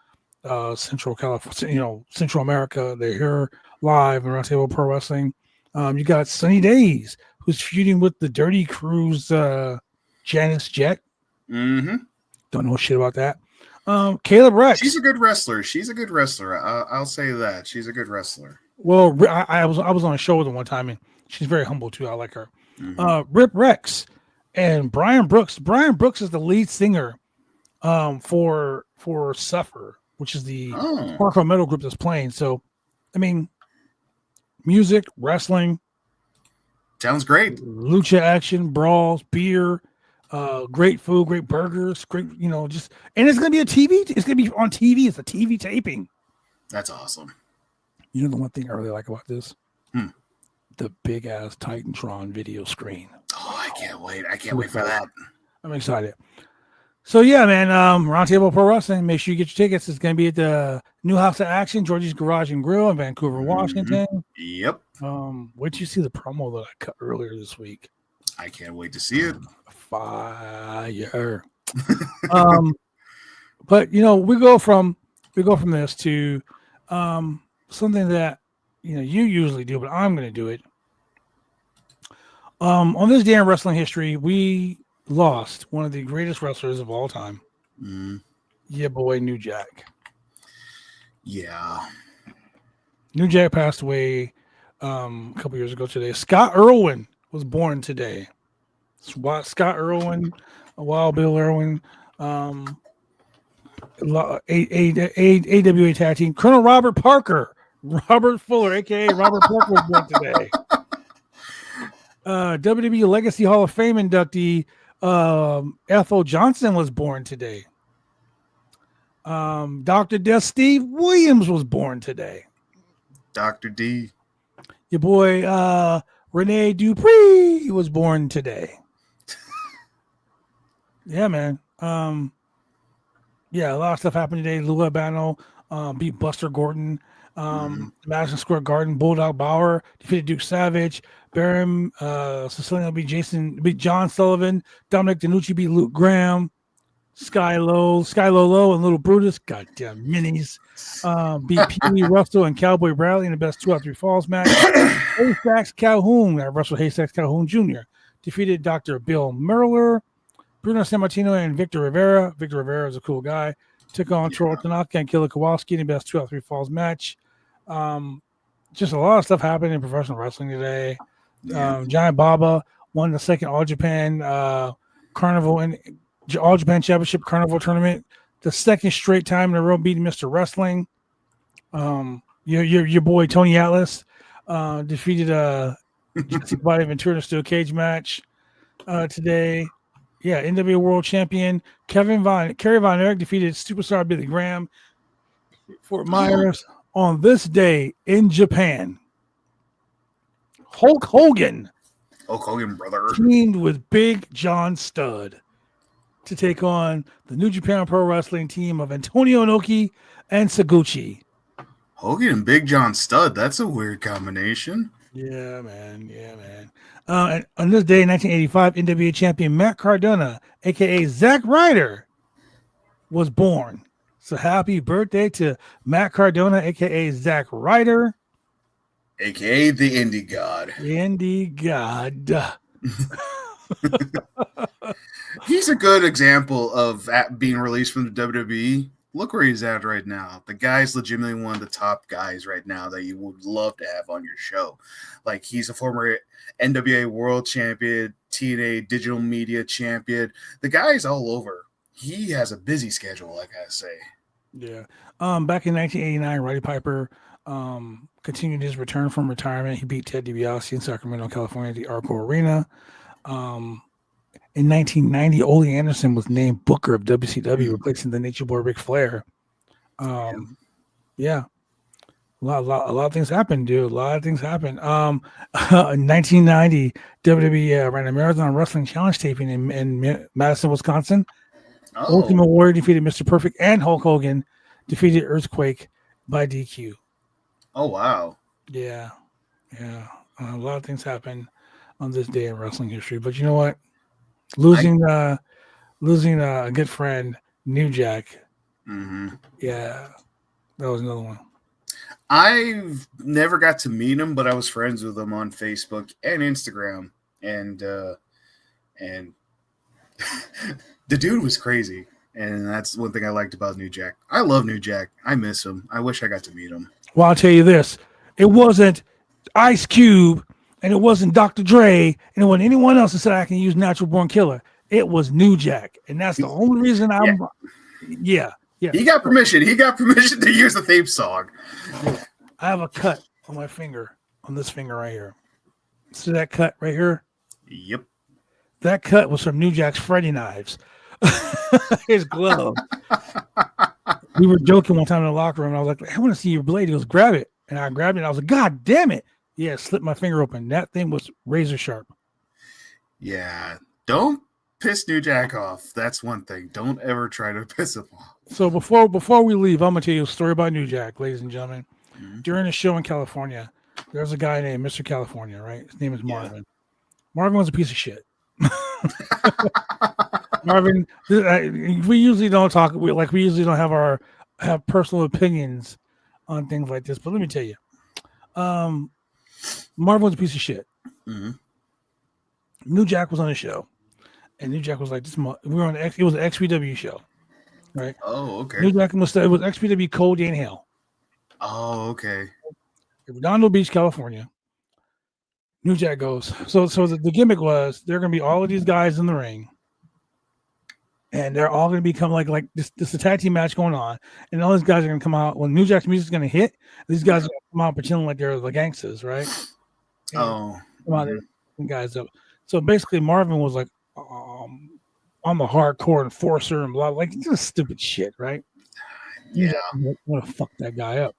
S2: Central California, Central America. They're here live in Roundtable Pro Wrestling. You got Sunny Days who's feuding with the Dirty Crew's Janice Jet.
S3: Mm-hmm.
S2: Don't know shit about that. Caleb Rex.
S3: She's a good wrestler. I'll say that. She's a good wrestler.
S2: Well, I was on a show with her one time, and she's very humble too. I like her.
S3: Mm-hmm.
S2: Rip Rex and Brian Brooks. Brian Brooks is the lead singer for Suffer, which is the hardcore metal group that's playing. So, I mean, music, wrestling,
S3: sounds great.
S2: Lucha action, brawls, beer, great food, great burgers, great, just, and it's going to be a TV. It's going to be on TV. It's a TV taping.
S3: That's awesome.
S2: You know the one thing I really like about this? The big ass Titantron video screen.
S3: Oh, I can't wait. I can't wait for that.
S2: I'm excited. So yeah, man, Roundtable Pro Wrestling. Make sure you get your tickets. It's going to be at the New House of Action, Georgie's Garage and Grill in Vancouver, Washington.
S3: Yep.
S2: Wait till you see the promo that I cut earlier this week.
S3: I can't wait to see it.
S2: Fire. But we go from this to something that you usually do, but I'm going to do it. On this day in wrestling history, we lost one of the greatest wrestlers of all time. Yeah, boy, New Jack.
S3: Yeah.
S2: New Jack passed away a couple years ago today. Scott Irwin was born today. Scott Irwin, Wild Bill Irwin, AWA tag team. Colonel Robert Parker, Robert Fuller, aka Robert Parker, was born today. WWE Legacy Hall of Fame inductee Ethel Johnson was born today. Dr. Death Steve Williams was born today.
S3: Dr. D.
S2: Your boy Rene Dupree was born today. Yeah, man. Yeah, a lot of stuff happened today. Lou Albano beat Buster Gordon. Madison Square Garden, Bulldog Bauer defeated Duke Savage. Baron Siciliano beat John Sullivan. Dominic DeNucci beat Luke Graham. Sky Low, and Little Brutus, goddamn minis, beat Pee Wee Russell and Cowboy Bradley in the best 2 out of 3 falls match. Haystacks Calhoun, I wrestled Haystacks Calhoun Jr., defeated Dr. Bill Merler. Bruno Sammartino and Victor Rivera. Victor Rivera is a cool guy. Took on Troy Tanaka and Killer Kowalski in the best 2 out of 3 falls match. Just a lot of stuff happened in professional wrestling today. Giant Baba won the second All Japan Carnival and All Japan Championship Carnival tournament, the second straight time in a row beating Mr. Wrestling. Your boy Tony Atlas defeated Jesse Body Ventura in a steel cage match today. Yeah, NWA World Champion Kerry Von Erich defeated superstar Billy Graham. Fort Myers on this day in Japan. Hulk Hogan,
S3: brother,
S2: teamed with Big John Studd to take on the New Japan Pro Wrestling team of Antonio Inoki and Saguchi.
S3: Hogan and Big John Studd, that's a weird combination.
S2: Yeah, man. And on this day in 1985, NWA champion Matt Cardona, a.k.a. Zack Ryder, was born. So happy birthday to Matt Cardona, a.k.a. Zack Ryder.
S3: A.k.a. the Indie God.
S2: Indie God.
S3: He's a good example of being released from the WWE. Look where he's at right now. The guy's legitimately one of the top guys right now that you would love to have on your show. Like, he's a former NWA World Champion, TNA Digital Media Champion. The guy's all over. He has a busy schedule, I gotta say. Yeah.
S2: Back in 1989, Roddy Piper continued his return from retirement. He beat Ted DiBiase in Sacramento, California at the Arco Arena. In 1990, Ole Anderson was named Booker of WCW, replacing the Nature Boy Ric Flair. Yeah. A lot of things happened, dude. A lot of things happened. In 1990, WWE ran a Marathon Wrestling Challenge taping in Madison, Wisconsin. Ultimate Warrior defeated Mr. Perfect, and Hulk Hogan defeated Earthquake by DQ.
S3: Oh, wow.
S2: Yeah. A lot of things happened on this day in wrestling history. But you know what? Losing a good friend, New Jack. Yeah, that was another one.
S3: I've never got to meet him, but I was friends with him on Facebook and Instagram. and the dude was crazy. And that's one thing I liked about New Jack. I love New Jack. I miss him. I wish I got to meet him.
S2: Well, I'll tell you this. It wasn't Ice Cube and it wasn't Dr. Dre and it wasn't anyone else that said I can use Natural Born Killer. It was New Jack. And that's the only reason I'm yeah.
S3: He got permission. He got permission to use the theme song.
S2: I have a cut on my finger, on this finger right here. See that cut right here?
S3: Yep.
S2: That cut was from New Jack's Freddy knives. His glove. We were joking one time in the locker room. And I was like, I want to see your blade. He goes, grab it. And I grabbed it. And I was like, God damn it. Yeah, slipped my finger open. That thing was razor sharp.
S3: Yeah. Don't piss New Jack off. That's one thing. Don't ever try to piss him off.
S2: So before we leave, I'm going to tell you a story about New Jack, ladies and gentlemen.
S3: Mm-hmm.
S2: During a show in California, there's a guy named Mr. California, right? His name is Marvin. Yeah. Marvin was a piece of shit. Marvin, we usually don't talk. We usually don't have personal opinions on things like this. But let me tell you, Marvin was a piece of shit.
S3: Mm-hmm.
S2: New Jack was on the show, and New Jack was like, "This." We were on it was an XPW show, right?
S3: Oh, okay.
S2: New Jack it was XPW Cold Day in Hell.
S3: Oh, okay.
S2: Redondo Beach, California. New Jack goes. So the gimmick was they're going to be all of these guys in the ring, and they're all going to become like this a tag team match going on, and all these guys are going to come out when New Jack's music is going to hit. These guys are going to come out pretending like they're the gangsters, right? And come out and guys up. So basically, Marvin was like, "I'm a hardcore enforcer and blah, like just stupid shit, right?"
S3: Yeah,
S2: I want to fuck that guy up.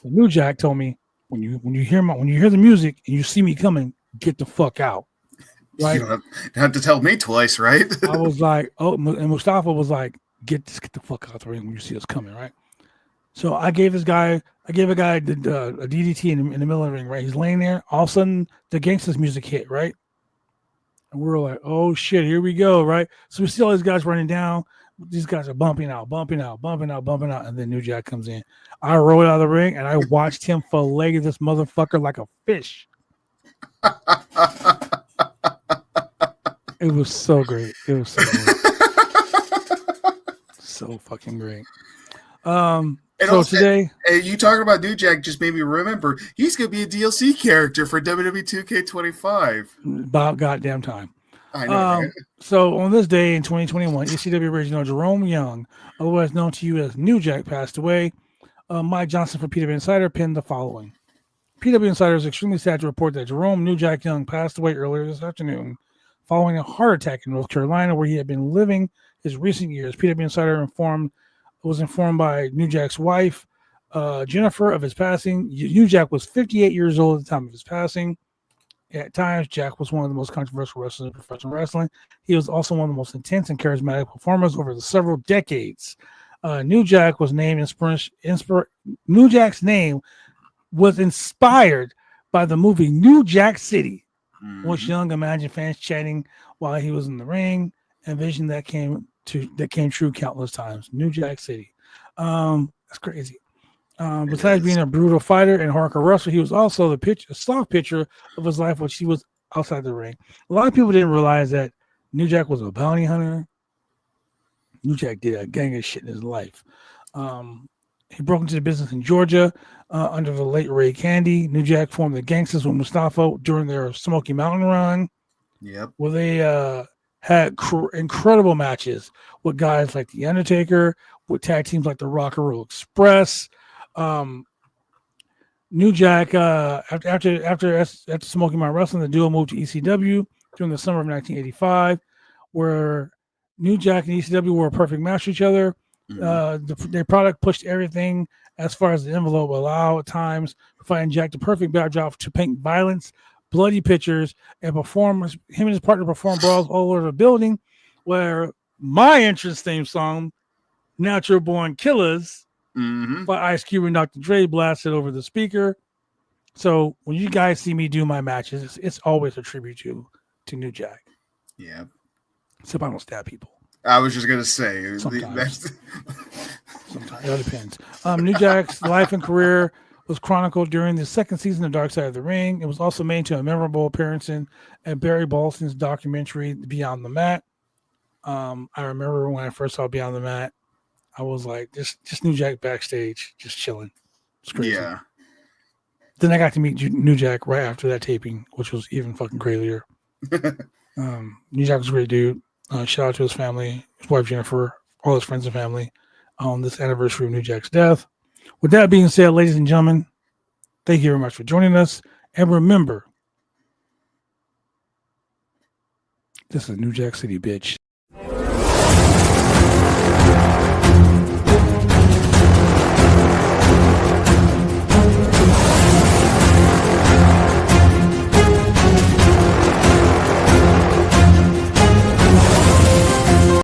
S2: So New Jack told me, when you hear the music and you see me coming, get the fuck out. Right?
S3: You don't have to tell me twice, right?
S2: I was like, oh, and Mustafa was like, get the fuck out the ring when you see us coming, right? So I gave a guy a DDT in the middle of the ring, right? He's laying there. All of a sudden, the Gangsters music hit, right? And we're like, oh shit, here we go, right? So we see all these guys running down. These guys are bumping out, and then New Jack comes in. I rolled out of the ring and I watched him fillet this motherfucker like a fish. It was so great. It was so great. So fucking great.
S3: And
S2: so
S3: also,
S2: today,
S3: you talking about New Jack just made me remember he's going to be a DLC character for WWE 2K25.
S2: About goddamn time.
S3: I know. Right?
S2: So on this day in 2021, ECW original Jerome Young, otherwise known to you as New Jack, passed away. Mike Johnson from PW Insider pinned the following. PW Insider is extremely sad to report that Jerome New Jack Young passed away earlier this afternoon following a heart attack in North Carolina, where he had been living his recent years. PW Insider was informed by New Jack's wife, Jennifer, of his passing. New Jack was 58 years old at the time of his passing. At times, Jack was one of the most controversial wrestlers in professional wrestling. He was also one of the most intense and charismatic performers over the several decades. New Jack was named New Jack's name was inspired by the movie New Jack City, which Young imagined fans chanting while he was in the ring, and vision that came true countless times. New Jack City. That's crazy. Besides being a brutal fighter and hardcore wrestler, he was also a soft picture of his life, which he was outside the ring. A lot of people didn't realize that New Jack was a bounty hunter. New Jack did a gang of shit in his life. He broke into the business in Georgia under the late Ray Candy. New Jack formed the Gangsters with Mustafa during their Smoky Mountain run.
S3: Yep.
S2: Where they had incredible matches with guys like The Undertaker, with tag teams like the Rock and Roll Express. New Jack, after Smoky Mountain Wrestling, the duo moved to ECW during the summer of 1985, where New Jack and ECW were a perfect match for each other. Their product pushed everything as far as the envelope allowed at times, providing Jack the perfect backdrop to paint violence, bloody pictures, and performers. Him and his partner performed brawls all over the building, where my entrance theme song, Natural Born Killers, by Ice Cube and Dr. Dre, blasted over the speaker. So when you guys see me do my matches, it's always a tribute to New Jack.
S3: Yeah.
S2: Except I don't stab people.
S3: I was just going to say.
S2: Sometimes. Sometimes. It depends. New Jack's life and career was chronicled during the second season of Dark Side of the Ring. It was also made to a memorable appearance in Barry Balston's documentary Beyond the Mat. I remember when I first saw Beyond the Mat, I was like, just New Jack backstage, just chilling. It's crazy.
S3: Yeah.
S2: Then I got to meet New Jack right after that taping, which was even fucking crazier. New Jack was a great dude. Shout out to his family, his wife Jennifer, all his friends and family on this anniversary of New Jack's death. With that being said, ladies and gentlemen, thank you very much for joining us. And remember, this is New Jack City, bitch.